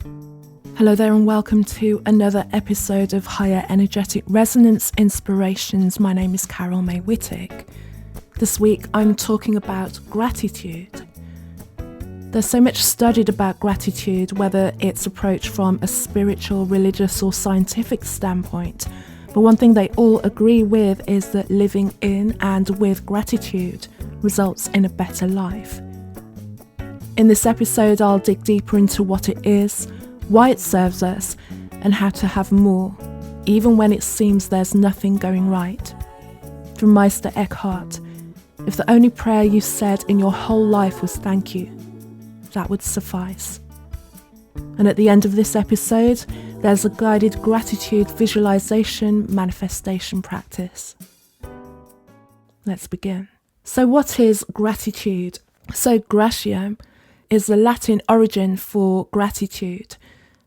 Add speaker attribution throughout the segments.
Speaker 1: Hello there and welcome to another episode of Higher Energetic Resonance Inspirations. My name is Carol May Whittick. This week I'm talking about gratitude. There's so much studied about gratitude, whether it's approached from a spiritual, religious or scientific standpoint. But one thing they all agree with is that living in and with gratitude results in a better life. In this episode I'll dig deeper into what it is, why it serves us, and how to have more, even when it seems there's nothing going right. From Meister Eckhart, if the only prayer you said in your whole life was thank you, that would suffice. And at the end of this episode, there's a guided gratitude visualization manifestation practice. Let's begin. So what is gratitude? So gratia is the Latin origin for gratitude,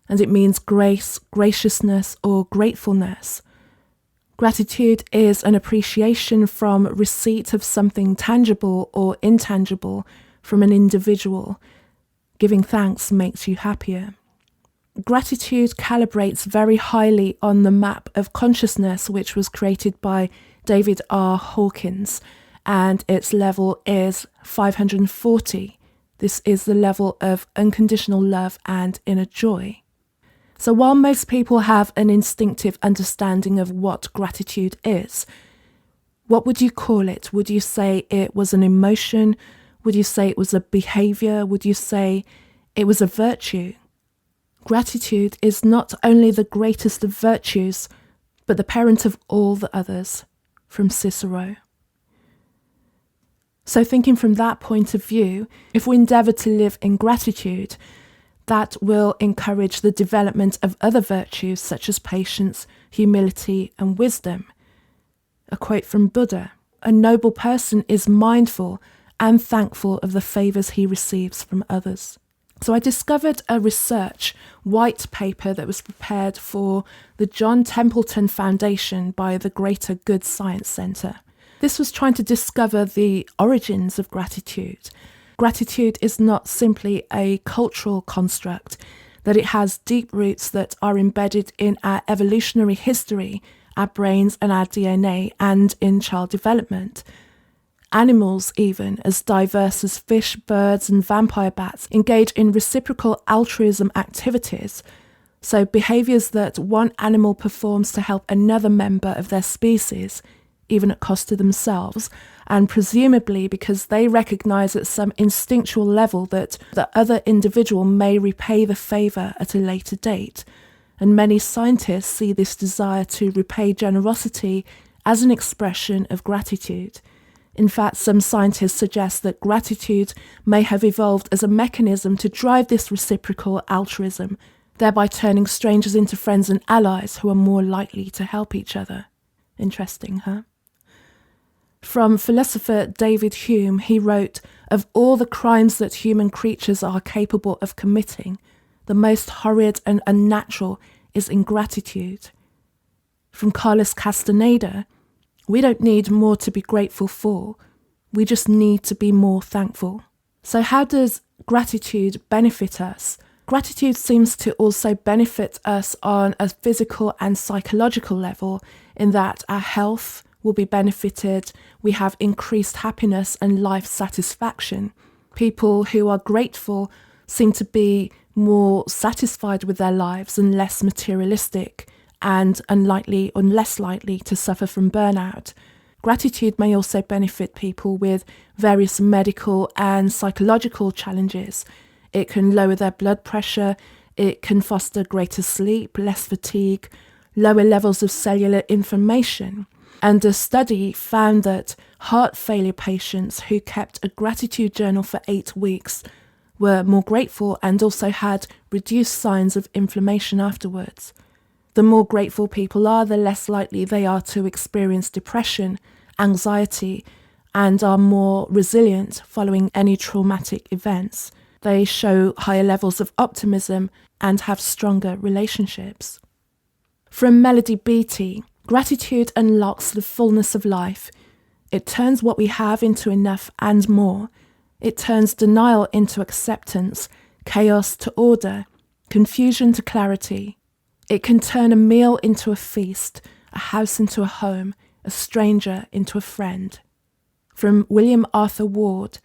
Speaker 1: and it means grace, graciousness, or gratefulness. Gratitude is an appreciation from receipt of something tangible or intangible from an individual. Giving thanks makes you happier. Gratitude calibrates very highly on the map of consciousness, which was created by David R. Hawkins, and its level is 540. This is the level of unconditional love and inner joy. So while most people have an instinctive understanding of what gratitude is, what would you call it? Would you say it was an emotion? Would you say it was a behavior? Would you say it was a virtue? Gratitude is not only the greatest of virtues, but the parent of all the others, from Cicero. So thinking from that point of view, if we endeavour to live in gratitude, that will encourage the development of other virtues such as patience, humility and wisdom. A quote from Buddha, "A noble person is mindful and thankful of the favours he receives from others." So I discovered a research white paper that was prepared for the John Templeton Foundation by the Greater Good Science Centre. This was trying to discover the origins of gratitude. Gratitude is not simply a cultural construct, that it has deep roots that are embedded in our evolutionary history, our brains and our DNA, and in child development. Animals, even as diverse as fish, birds and vampire bats, engage in reciprocal altruism activities, so behaviours that one animal performs to help another member of their species, even at cost to themselves, and presumably because they recognise at some instinctual level that the other individual may repay the favour at a later date. And many scientists see this desire to repay generosity as an expression of gratitude. In fact, some scientists suggest that gratitude may have evolved as a mechanism to drive this reciprocal altruism, thereby turning strangers into friends and allies who are more likely to help each other. Interesting, huh? From philosopher David Hume, he wrote, "Of all the crimes that human creatures are capable of committing, the most horrid and unnatural is ingratitude." From Carlos Castaneda, "We don't need more to be grateful for, we just need to be more thankful." So how does gratitude benefit us? Gratitude seems to also benefit us on a physical and psychological level, in that our health will be benefited, we have increased happiness and life satisfaction. People who are grateful seem to be more satisfied with their lives and less materialistic, and unlikely or less likely to suffer from burnout. Gratitude may also benefit people with various medical and psychological challenges. It can lower their blood pressure, it can foster greater sleep, less fatigue, lower levels of cellular inflammation. And a study found that heart failure patients who kept a gratitude journal for 8 weeks were more grateful and also had reduced signs of inflammation afterwards. The more grateful people are, the less likely they are to experience depression, anxiety, and are more resilient following any traumatic events. They show higher levels of optimism and have stronger relationships. From Melody Beattie, gratitude unlocks the fullness of life. It turns what we have into enough and more. It turns denial into acceptance, chaos to order, confusion to clarity. It can turn a meal into a feast, a house into a home, a stranger into a friend. From William Arthur Ward,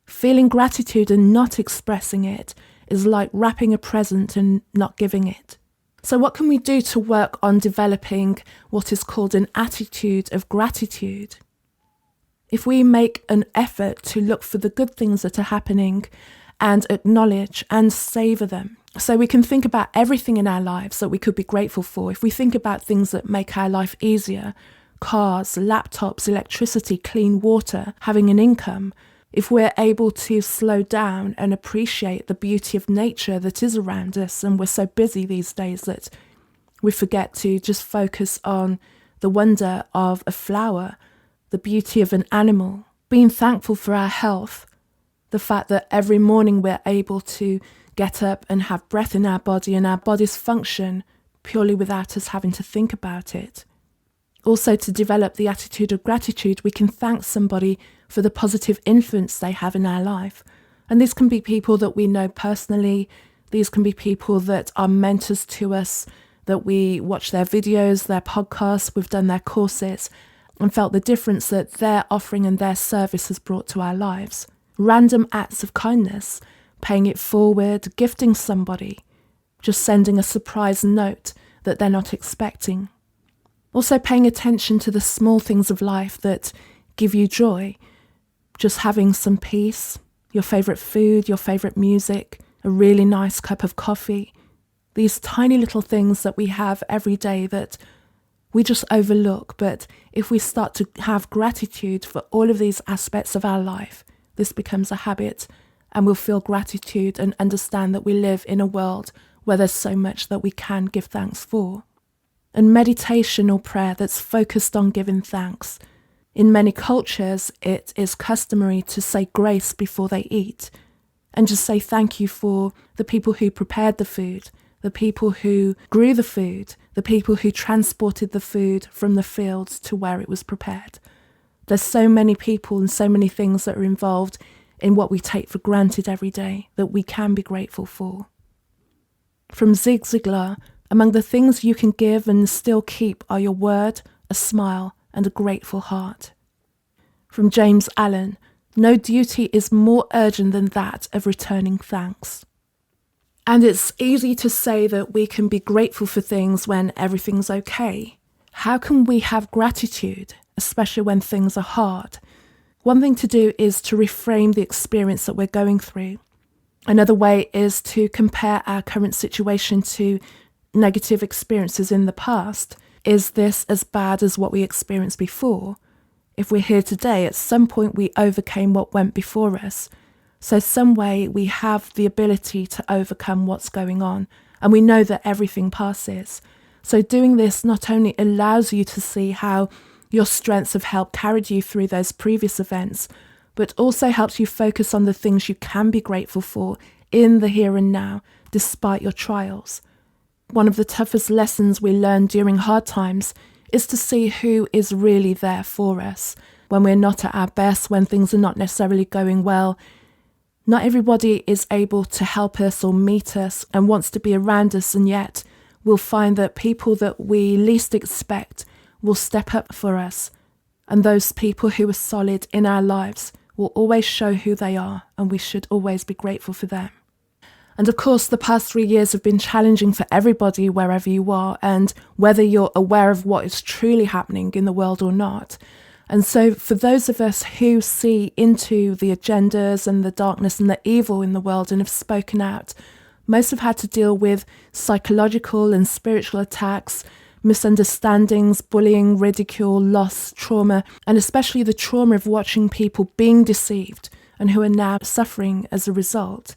Speaker 1: feeling gratitude and not expressing it is like wrapping a present and not giving it. So what can we do to work on developing what is called an attitude of gratitude? If we make an effort to look for the good things that are happening and acknowledge and savour them, so we can think about everything in our lives that we could be grateful for. If we think about things that make our life easier, cars, laptops, electricity, clean water, having an income, if we're able to slow down and appreciate the beauty of nature that is around us, and we're so busy these days that we forget to just focus on the wonder of a flower, the beauty of an animal, being thankful for our health, the fact that every morning we're able to get up and have breath in our body and our bodies function purely without us having to think about it. Also, to develop the attitude of gratitude, we can thank somebody for the positive influence they have in our life. And these can be people that we know personally. These can be people that are mentors to us, that we watch their videos, their podcasts, we've done their courses, and felt the difference that their offering and their service has brought to our lives. Random acts of kindness, paying it forward, gifting somebody, just sending a surprise note that they're not expecting. Also paying attention to the small things of life that give you joy, just having some peace, your favourite food, your favourite music, a really nice cup of coffee. These tiny little things that we have every day that we just overlook. But if we start to have gratitude for all of these aspects of our life, this becomes a habit, and we'll feel gratitude and understand that we live in a world where there's so much that we can give thanks for. And meditation or prayer that's focused on giving thanks. In many cultures, it is customary to say grace before they eat and just say thank you for the people who prepared the food, the people who grew the food, the people who transported the food from the fields to where it was prepared. There's so many people and so many things that are involved in what we take for granted every day that we can be grateful for. From Zig Ziglar, among the things you can give and still keep are your word, a smile, and a grateful heart. From James Allen, no duty is more urgent than that of returning thanks. And it's easy to say that we can be grateful for things when everything's okay. How can we have gratitude, especially when things are hard? One thing to do is to reframe the experience that we're going through. Another way is to compare our current situation to negative experiences in the past. Is this as bad as what we experienced before? If we're here today, at some point we overcame what went before us. So some way we have the ability to overcome what's going on, and we know that everything passes. So doing this not only allows you to see how your strengths have helped carry you through those previous events, but also helps you focus on the things you can be grateful for in the here and now, despite your trials. One of the toughest lessons we learn during hard times is to see who is really there for us. When we're not at our best, when things are not necessarily going well, not everybody is able to help us or meet us and wants to be around us, and yet we'll find that people that we least expect will step up for us. And those people who are solid in our lives will always show who they are, and we should always be grateful for them. And of course, the past 3 years have been challenging for everybody wherever you are, and whether you're aware of what is truly happening in the world or not. And so for those of us who see into the agendas and the darkness and the evil in the world and have spoken out, most have had to deal with psychological and spiritual attacks, misunderstandings, bullying, ridicule, loss, trauma, and especially the trauma of watching people being deceived and who are now suffering as a result.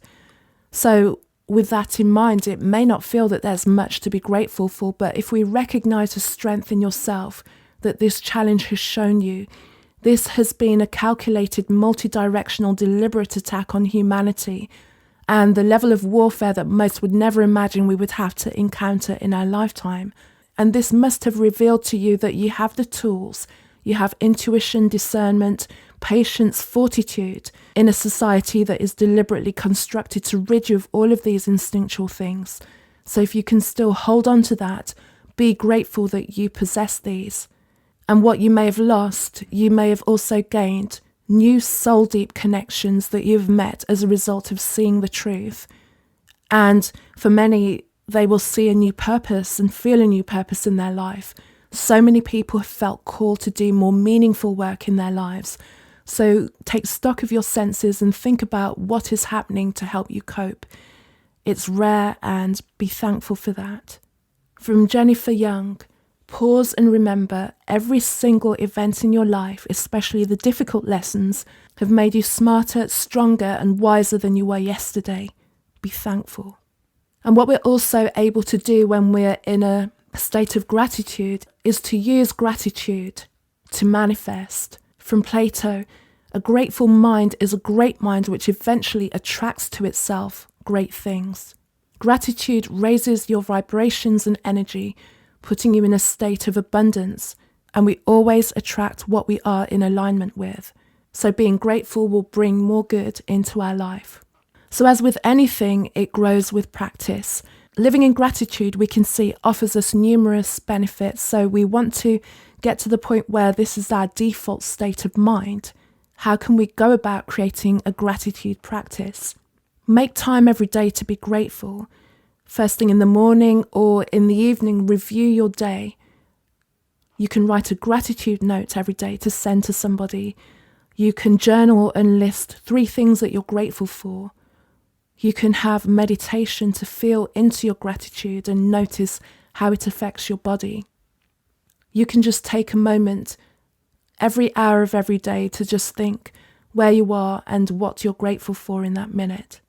Speaker 1: So with that in mind, it may not feel that there's much to be grateful for, but if we recognise the strength in yourself that this challenge has shown you, this has been a calculated, multi-directional, deliberate attack on humanity, and the level of warfare that most would never imagine we would have to encounter in our lifetime. And this must have revealed to you that you have the tools, you have intuition, discernment, patience, fortitude in a society that is deliberately constructed to rid you of all of these instinctual things. So if you can still hold on to that, be grateful that you possess these. And what you may have lost, you may have also gained new soul-deep connections that you've met as a result of seeing the truth. And for many, they will see a new purpose and feel a new purpose in their life. So many people have felt called to do more meaningful work in their lives. So take stock of your senses and think about what is happening to help you cope. It's rare, and be thankful for that. From Jennifer Young, pause and remember every single event in your life, especially the difficult lessons, have made you smarter, stronger, and wiser than you were yesterday. Be thankful. And what we're also able to do when we're in a state of gratitude is to use gratitude to manifest. From Plato, a grateful mind is a great mind which eventually attracts to itself great things. Gratitude raises your vibrations and energy, putting you in a state of abundance, and we always attract what we are in alignment with. So being grateful will bring more good into our life. So as with anything, it grows with practice. Living in gratitude, we can see, offers us numerous benefits. So we want to get to the point where this is our default state of mind. How can we go about creating a gratitude practice? Make time every day to be grateful. First thing in the morning or in the evening, review your day. You can write a gratitude note every day to send to somebody. You can journal and list 3 things that you're grateful for. You can have meditation to feel into your gratitude and notice how it affects your body. You can just take a moment every hour of every day to just think where you are and what you're grateful for in that minute.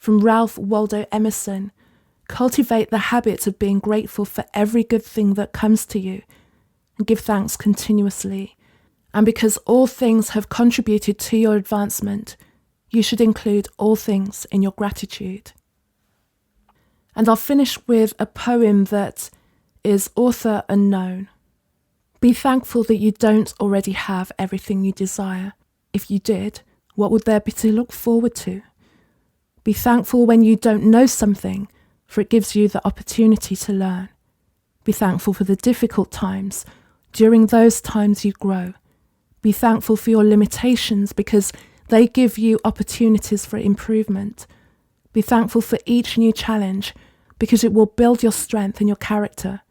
Speaker 1: From Ralph Waldo Emerson, cultivate the habit of being grateful for every good thing that comes to you and give thanks continuously. And because all things have contributed to your advancement, you should include all things in your gratitude. And I'll finish with a poem that is author unknown. Be thankful that you don't already have everything you desire. If you did, what would there be to look forward to? Be thankful when you don't know something, for it gives you the opportunity to learn. Be thankful for the difficult times. During those times you grow. Be thankful for your limitations because they give you opportunities for improvement. Be thankful for each new challenge because it will build your strength and your character.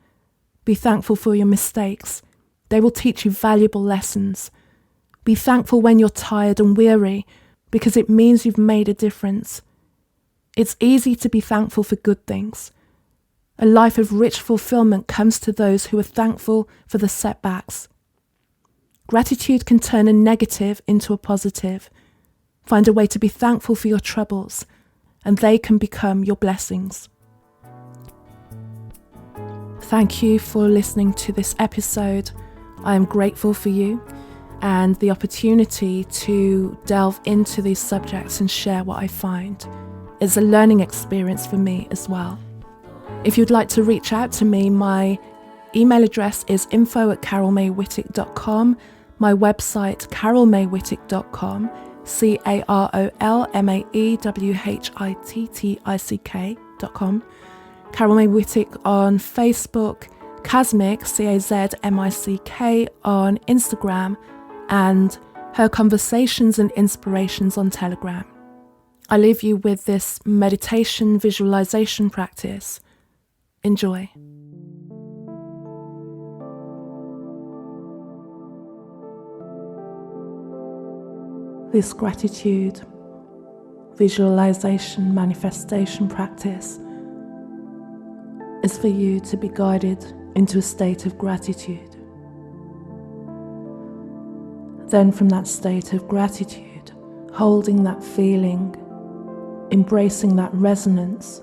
Speaker 1: Be thankful for your mistakes. They will teach you valuable lessons. Be thankful when you're tired and weary because it means you've made a difference. It's easy to be thankful for good things. A life of rich fulfillment comes to those who are thankful for the setbacks. Gratitude can turn a negative into a positive. Find a way to be thankful for your troubles, and they can become your blessings. Thank you for listening to this episode. I am grateful for you and the opportunity to delve into these subjects and share what I find. It's a learning experience for me as well. If you'd like to reach out to me, my email address is info@carolmaywhittick.com, my website carolmaywhittick.com, carolmaywhittick.com, Carol May Whittick on Facebook, Kazmic, Kazmick on Instagram, and Her Conversations and Inspirations on Telegram. I leave you with this meditation visualization practice. Enjoy. This gratitude, visualization, manifestation practice is for you to be guided into a state of gratitude. Then from that state of gratitude, holding that feeling, embracing that resonance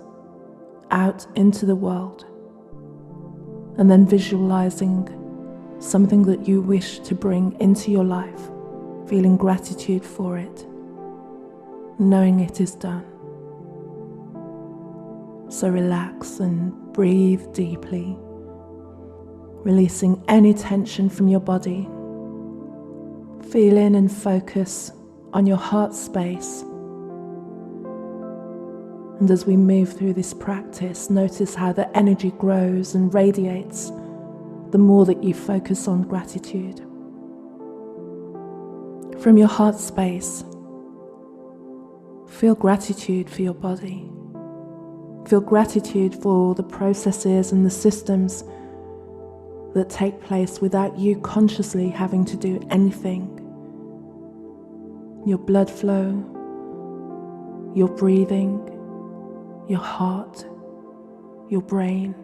Speaker 1: out into the world, and then visualizing something that you wish to bring into your life, feeling gratitude for it, knowing it is done. So relax and breathe deeply, releasing any tension from your body. Feel in and focus on your heart space And as we move through this practice, notice how the energy grows and radiates the more that you focus on gratitude. From your heart space, feel gratitude for your body. Feel gratitude for the processes and the systems that take place without you consciously having to do anything. Your blood flow, your breathing, your heart, your brain.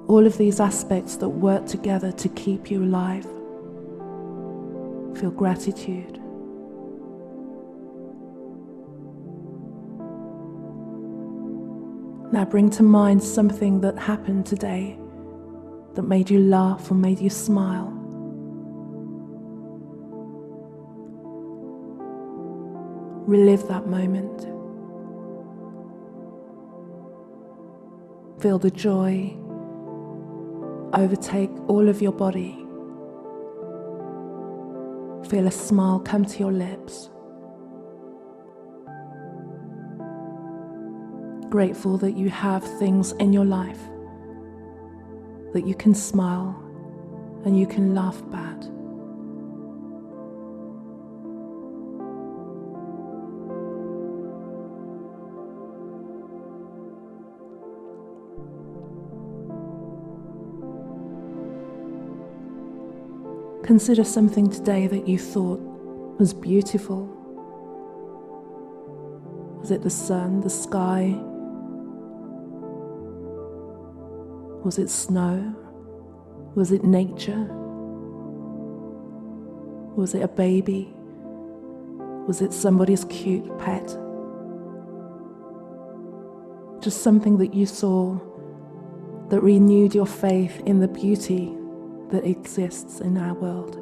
Speaker 1: All of these aspects that work together to keep you alive. Feel gratitude. Now bring to mind something that happened today that made you laugh or made you smile. Relive that moment. Feel the joy overtake all of your body. Feel a smile come to your lips. Grateful that you have things in your life that you can smile and you can laugh at. Consider something today that you thought was beautiful. Was it the sun, the sky? Was it snow? Was it nature? Was it a baby? Was it somebody's cute pet? Just something that you saw that renewed your faith in the beauty that exists in our world.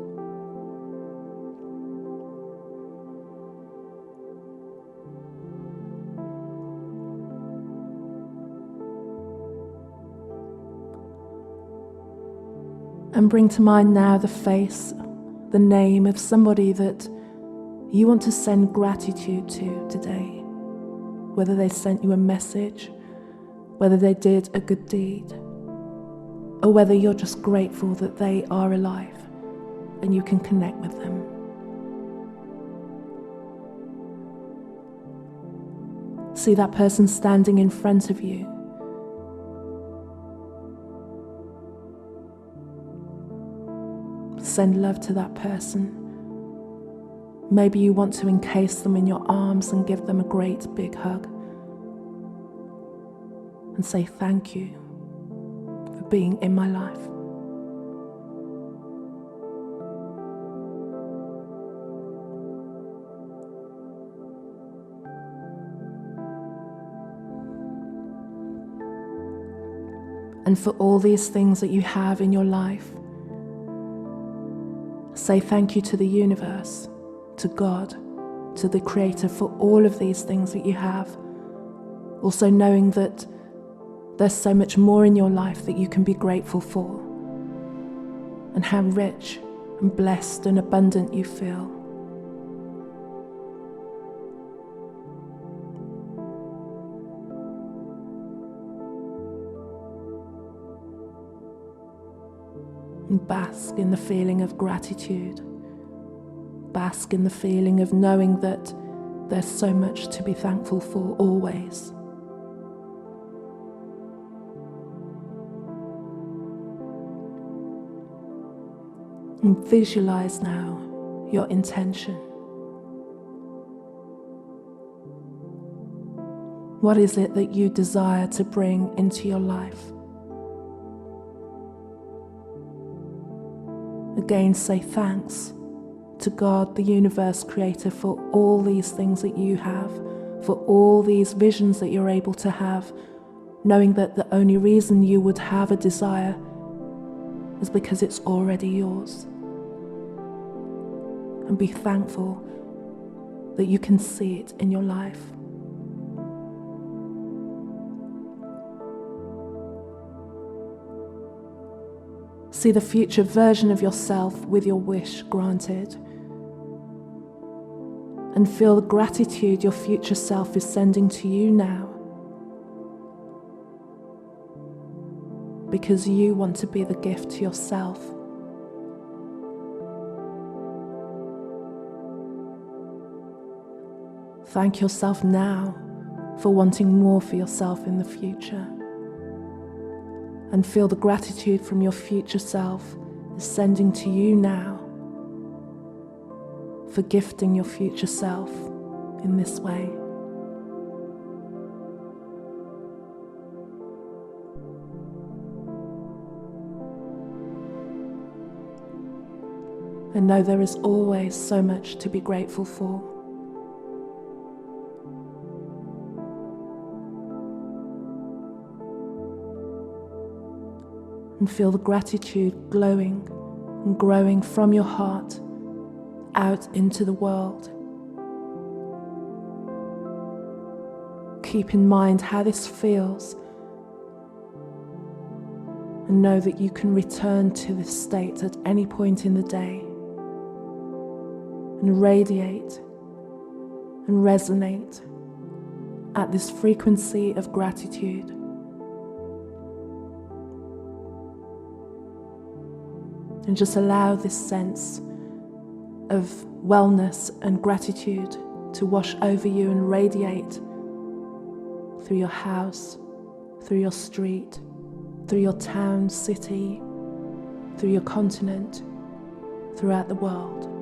Speaker 1: And bring to mind now the face, the name of somebody that you want to send gratitude to today. Whether they sent you a message, whether they did a good deed, or whether you're just grateful that they are alive and you can connect with them. See that person standing in front of you. Send love to that person. Maybe you want to encase them in your arms and give them a great big hug and say thank you for being in my life. And for all these things that you have in your life, say thank you to the universe, to God, to the Creator for all of these things that you have. Also knowing that there's so much more in your life that you can be grateful for, and how rich and blessed and abundant you feel. And bask in the feeling of gratitude. Bask in the feeling of knowing that there's so much to be thankful for always. And visualize now your intention. What is it that you desire to bring into your life? Again, say thanks to God, the universe creator, for all these things that you have, for all these visions that you're able to have, knowing that the only reason you would have a desire is because it's already yours. And be thankful that you can see it in your life. See the future version of yourself with your wish granted. and feel the gratitude your future self is sending to you now. Because you want to be the gift to yourself. Thank yourself now for wanting more for yourself in the future. And feel the gratitude from your future self is sending to you now for gifting your future self in this way. And know there is always so much to be grateful for. And feel the gratitude glowing and growing from your heart out into the world. Keep in mind how this feels and know that you can return to this state at any point in the day and radiate and resonate at this frequency of gratitude. And just allow this sense of wellness and gratitude to wash over you and radiate through your house, through your street, through your town, city, through your continent, throughout the world.